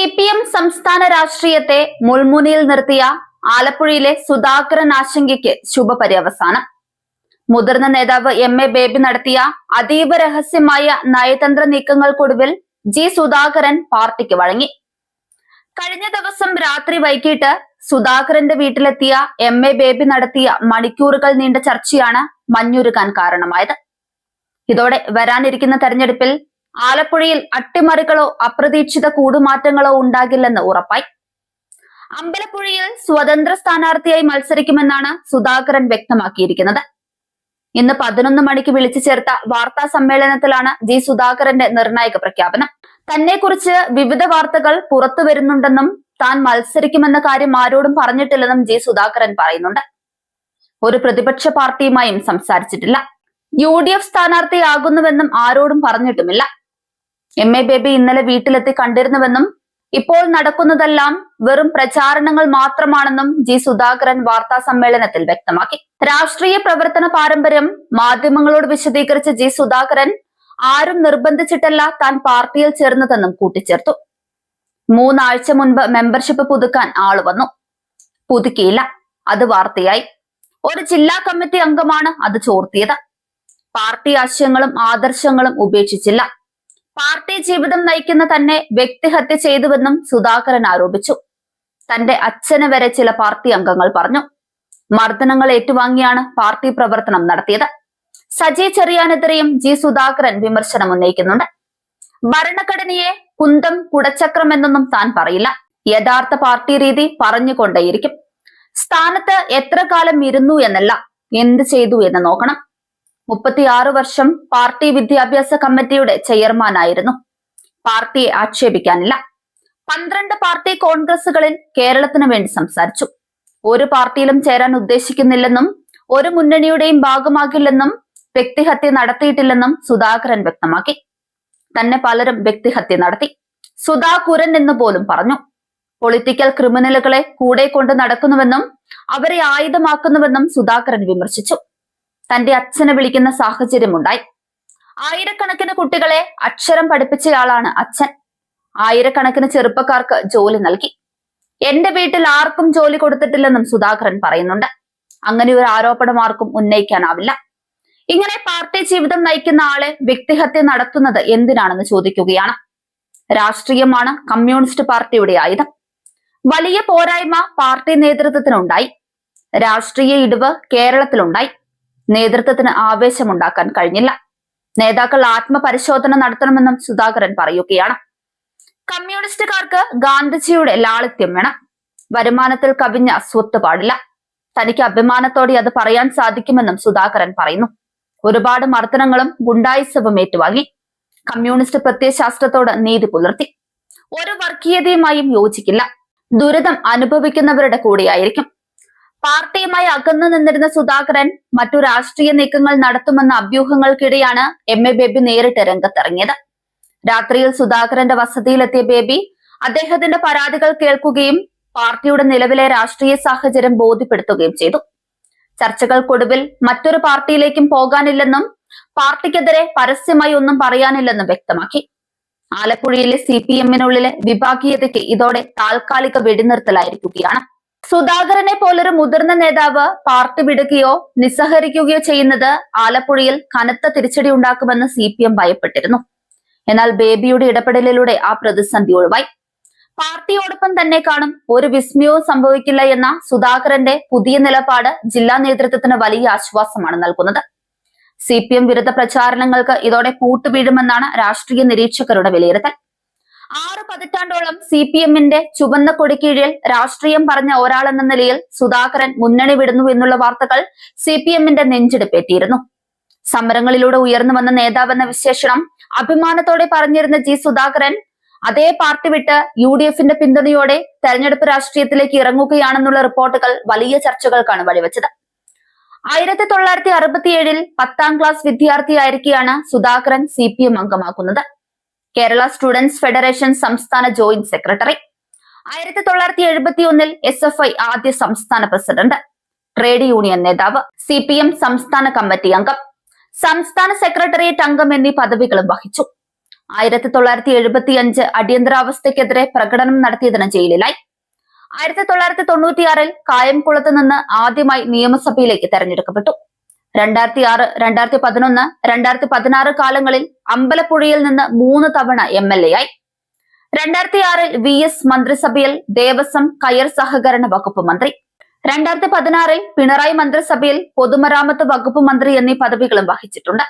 CPM സംസ്ഥാന രാഷ്ട്രീയത്തെ മുൾമുനയിൽ നിർത്തിയ ആലപ്പുഴയിലെ സുധാകരൻ ആശങ്കയ്ക്ക് ശുഭപര്യവസാനം. മുതിർന്ന നേതാവ് MA ബേബി നടത്തിയ അതീവ രഹസ്യമായ നയതന്ത്ര നീക്കങ്ങൾക്കൊടുവിൽ G സുധാകരൻ പാർട്ടിക്ക് വഴങ്ങി. കഴിഞ്ഞ ദിവസം രാത്രി വൈകിട്ട് സുധാകരന്റെ വീട്ടിലെത്തിയ MA ബേബി നടത്തിയ മണിക്കൂറുകൾ നീണ്ട ചർച്ചയാണ് മഞ്ഞുരുകാൻ കാരണമായത്. ഇതോടെ വരാനിരിക്കുന്ന തെരഞ്ഞെടുപ്പിൽ ആലപ്പുഴയിൽ അട്ടിമറികളോ അപ്രതീക്ഷിത കൂടുമാറ്റങ്ങളോ ഉണ്ടാകില്ലെന്ന് ഉറപ്പായി. അമ്പലപ്പുഴയിൽ സ്വതന്ത്ര സ്ഥാനാർത്ഥിയായി മത്സരിക്കുമെന്നാണ് സുധാകരൻ വ്യക്തമാക്കിയിരിക്കുന്നത്. ഇന്ന് 11 മണിക്ക് വിളിച്ചു ചേർത്ത വാർത്താ സമ്മേളനത്തിലാണ് G സുധാകരന്റെ നിർണായക പ്രഖ്യാപനം. തന്നെക്കുറിച്ച് വിവിധ വാർത്തകൾ പുറത്തു വരുന്നുണ്ടെന്നും താൻ മത്സരിക്കുമെന്ന കാര്യം ആരോടും പറഞ്ഞിട്ടില്ലെന്നും G സുധാകരൻ പറയുന്നുണ്ട്. ഒരു പ്രതിപക്ഷ പാർട്ടിയുമായും സംസാരിച്ചിട്ടില്ല. UDF സ്ഥാനാർത്ഥിയാകുന്നുവെന്നും ആരോടും പറഞ്ഞിട്ടുമില്ല. MA ബേബി ഇന്നലെ വീട്ടിലെത്തി കണ്ടിരുന്നുവെന്നും ഇപ്പോൾ നടക്കുന്നതെല്ലാം വെറും പ്രചാരണങ്ങൾ മാത്രമാണെന്നും G സുധാകരൻ വാർത്താ സമ്മേളനത്തിൽ വ്യക്തമാക്കി. രാഷ്ട്രീയ പ്രവർത്തന പാരമ്പര്യം മാധ്യമങ്ങളോട് വിശദീകരിച്ച G സുധാകരൻ ആരും നിർബന്ധിച്ചിട്ടല്ല താൻ പാർട്ടിയിൽ ചേർന്നതെന്നും കൂട്ടിച്ചേർത്തു. 3 ആഴ്ച മുൻപ് മെമ്പർഷിപ്പ് പുതുക്കാൻ ആള് വന്നു, പുതുക്കിയില്ല, അത് വാർത്തയായി. ഒരു ജില്ലാ കമ്മിറ്റി അംഗമാണ് അത് ചോർത്തിയത്. പാർട്ടി ആശയങ്ങളും ആദർശങ്ങളും ഉപേക്ഷിച്ചില്ല. പാർട്ടി ജീവിതം നയിക്കുന്ന തന്നെ വ്യക്തിഹത്യ ചെയ്തുവെന്നും സുധാകരൻ ആരോപിച്ചു. തന്റെ അച്ഛന് വരെ ചില പാർട്ടി അംഗങ്ങൾ പറഞ്ഞു. മർദ്ദനങ്ങൾ ഏറ്റുവാങ്ങിയാണ് പാർട്ടി പ്രവർത്തനം നടത്തിയത്. സജി ചെറിയാനെതിരെയും G സുധാകരൻ വിമർശനം ഉന്നയിക്കുന്നുണ്ട്. ഭരണഘടനയെ കുന്തം കുടച്ചക്രം എന്നൊന്നും താൻ പറയില്ല. യഥാർത്ഥ പാർട്ടി രീതി പറഞ്ഞുകൊണ്ടേയിരിക്കും. സ്ഥാനത്ത് എത്ര കാലം ഇരുന്നു എന്നല്ല, എന്ത് ചെയ്തു എന്ന് നോക്കണം. 36 വർഷം പാർട്ടി വിദ്യാഭ്യാസ കമ്മിറ്റിയുടെ ചെയർമാനായിരുന്നു. പാർട്ടിയെ ആക്ഷേപിക്കാനില്ല. 12 പാർട്ടി കോൺഗ്രസുകളിൽ കേരളത്തിന് വേണ്ടി സംസാരിച്ചു. ഒരു പാർട്ടിയിലും ചേരാൻ ഉദ്ദേശിക്കുന്നില്ലെന്നും ഒരു മുന്നണിയുടെയും ഭാഗമാകില്ലെന്നും വ്യക്തിഹത്യ നടത്തിയിട്ടില്ലെന്നും സുധാകരൻ വ്യക്തമാക്കി. തന്നെ പലരും വ്യക്തിഹത്യ നടത്തി, സുധാകുരൻ എന്ന് പോലും പറഞ്ഞു. പൊളിറ്റിക്കൽ ക്രിമിനലുകളെ കൂടെ കൊണ്ട് നടക്കുന്നുവെന്നും അവരെ ആയുധമാക്കുന്നുവെന്നും സുധാകരൻ വിമർശിച്ചു. തന്റെ അച്ഛനെ വിളിക്കുന്ന സാഹചര്യമുണ്ടായി. ആയിരക്കണക്കിന് കുട്ടികളെ അക്ഷരം പഠിപ്പിച്ചയാളാണ് അച്ഛൻ. ആയിരക്കണക്കിന് ചെറുപ്പക്കാർക്ക് ജോലി നൽകി. എന്റെ വീട്ടിൽ ആർക്കും ജോലി കൊടുത്തിട്ടില്ലെന്നും സുധാകരൻ പറയുന്നുണ്ട്. അങ്ങനെ ഒരു ആരോപണം ആർക്കും ഉന്നയിക്കാനാവില്ല. ഇങ്ങനെ പാർട്ടി ജീവിതം നയിക്കുന്ന ആളെ വ്യക്തിഹത്യ നടത്തുന്നത് എന്തിനാണെന്ന് ചോദിക്കുകയാണ്. രാഷ്ട്രീയമാണ് കമ്മ്യൂണിസ്റ്റ് പാർട്ടിയുടെ ആയുധം. വലിയ പോരായ്മ പാർട്ടി നേതൃത്വത്തിനുണ്ടായി. രാഷ്ട്രീയ ഇടിവ് കേരളത്തിലുണ്ടായി. നേതൃത്വത്തിന് ആവേശമുണ്ടാക്കാൻ കഴിഞ്ഞില്ല. നേതാക്കൾ ആത്മപരിശോധന നടത്തണമെന്നും സുധാകരൻ പറയുകയാണ്. കമ്മ്യൂണിസ്റ്റുകാർക്ക് ഗാന്ധിജിയുടെ ലാളിത്യം വേണം. വരുമാനത്തിൽ കവിഞ്ഞ സ്വത്ത് പാടില്ല. തനിക്ക് അഭിമാനത്തോടെ അത് പറയാൻ സാധിക്കുമെന്നും സുധാകരൻ പറയുന്നു. ഒരുപാട് മർദ്ദനങ്ങളും ഗുണ്ടായിസവും ഏറ്റുവാങ്ങി. കമ്മ്യൂണിസ്റ്റ് പ്രത്യയശാസ്ത്രത്തോട് നീതി പുലർത്തി. ഒരു വർഗീയതയുമായും യോജിക്കില്ല. ദുരിതം അനുഭവിക്കുന്നവരുടെ കൂടെയായിരിക്കും. പാർട്ടിയുമായി അകന്നു നിന്നിരുന്ന സുധാകരൻ മറ്റു രാഷ്ട്രീയ നീക്കങ്ങൾ നടത്തുമെന്ന അഭ്യൂഹങ്ങൾക്കിടെയാണ് MA ബേബി നേരിട്ട് രംഗത്തിറങ്ങിയത്. രാത്രിയിൽ സുധാകരന്റെ വസതിയിലെത്തിയ ബേബി അദ്ദേഹത്തിന്റെ പരാതികൾ കേൾക്കുകയും പാർട്ടിയുടെ നിലവിലെ രാഷ്ട്രീയ സാഹചര്യം ബോധ്യപ്പെടുത്തുകയും ചെയ്തു. ചർച്ചകൾക്കൊടുവിൽ മറ്റൊരു പാർട്ടിയിലേക്കും പോകാനില്ലെന്നും പാർട്ടിക്കെതിരെ പരസ്യമായി ഒന്നും പറയാനില്ലെന്നും വ്യക്തമാക്കി. ആലപ്പുഴയിലെ CPM-നുള്ളിലെ വിഭാഗീയതയ്ക്ക് ഇതോടെ താൽക്കാലിക വെടിനിർത്തലായിരിക്കുകയാണ്. സുധാകരനെ പോലൊരു മുതിർന്ന നേതാവ് പാർട്ടി വിടുകയോ നിസ്സഹരിക്കുകയോ ചെയ്യുന്നത് ആലപ്പുഴയിൽ കനത്ത തിരിച്ചടി ഉണ്ടാക്കുമെന്ന് CPM ഭയപ്പെട്ടിരുന്നു. എന്നാൽ ബേബിയുടെ ഇടപെടലിലൂടെ ആ പ്രതിസന്ധി ഒഴിവായി. പാർട്ടിയോടൊപ്പം തന്നെ കാണും, ഒരു വിസ്മയവും സംഭവിക്കില്ല എന്ന സുധാകരന്റെ പുതിയ നിലപാട് ജില്ലാ നേതൃത്വത്തിന് വലിയ ആശ്വാസമാണ് നൽകുന്നത്. CPM വിരുദ്ധ പ്രചാരണങ്ങൾക്ക് ഇതോടെ പൂട്ടുവീഴുമെന്നാണ് രാഷ്ട്രീയ നിരീക്ഷകരുടെ വിലയിരുത്തൽ. 6 പതിറ്റാണ്ടോളം CPM-ന്റെ ചുവന്ന കൊടിക്കീഴിൽ രാഷ്ട്രീയം പറഞ്ഞ ഒരാളെന്ന നിലയിൽ സുധാകരൻ മുന്നണി വിടുന്നു എന്നുള്ള വാർത്തകൾ CPM-ന്റെ നെഞ്ചിടിപ്പേറ്റിയിരുന്നു. സമരങ്ങളിലൂടെ ഉയർന്നു വന്ന നേതാവെന്ന വിശേഷണം അഭിമാനത്തോടെ പറഞ്ഞിരുന്ന G സുധാകരൻ അതേ പാർട്ടി വിട്ട് UDF-ന്റെ പിന്തുണയോടെ തെരഞ്ഞെടുപ്പ് രാഷ്ട്രീയത്തിലേക്ക് ഇറങ്ങുകയാണെന്നുള്ള റിപ്പോർട്ടുകൾ വലിയ ചർച്ചകൾക്കാണ് വഴിവെച്ചത്. 1967-ൽ 10ാം ക്ലാസ് വിദ്യാർത്ഥിയായിരിക്കെയാണ് സുധാകരൻ CPM അംഗമാക്കുന്നത്. കേരള സ്റ്റുഡൻസ് ഫെഡറേഷൻ സംസ്ഥാന ജോയിന്റ് സെക്രട്ടറി. 1971-ൽ SFI ആദ്യ സംസ്ഥാന പ്രസിഡന്റ്, ട്രേഡ് യൂണിയൻ നേതാവ്, CPM സംസ്ഥാന കമ്മിറ്റി അംഗം, സംസ്ഥാന സെക്രട്ടേറിയറ്റ് അംഗം എന്നീ പദവികളും വഹിച്ചു. 1975 അടിയന്തരാവസ്ഥയ്ക്കെതിരെ പ്രകടനം നടത്തിയതിന് ജയിലിലായി. 1996 കായംകുളത്ത് നിന്ന് ആദ്യമായി നിയമസഭയിലേക്ക് തെരഞ്ഞെടുക്കപ്പെട്ടു. 2006, 2011, 2016 കാലങ്ങളിൽ അമ്പലപ്പുഴയിൽ നിന്ന് 3 തവണ MLA ആയി. 2006 VS മന്ത്രിസഭയിൽ ദേവസ്വം കയർ സഹകരണ വകുപ്പ് മന്ത്രി. 2016 പിണറായി മന്ത്രിസഭയിൽ പൊതുമരാമത്ത് വകുപ്പ് മന്ത്രി എന്നീ പദവികളും വഹിച്ചിട്ടുണ്ട്.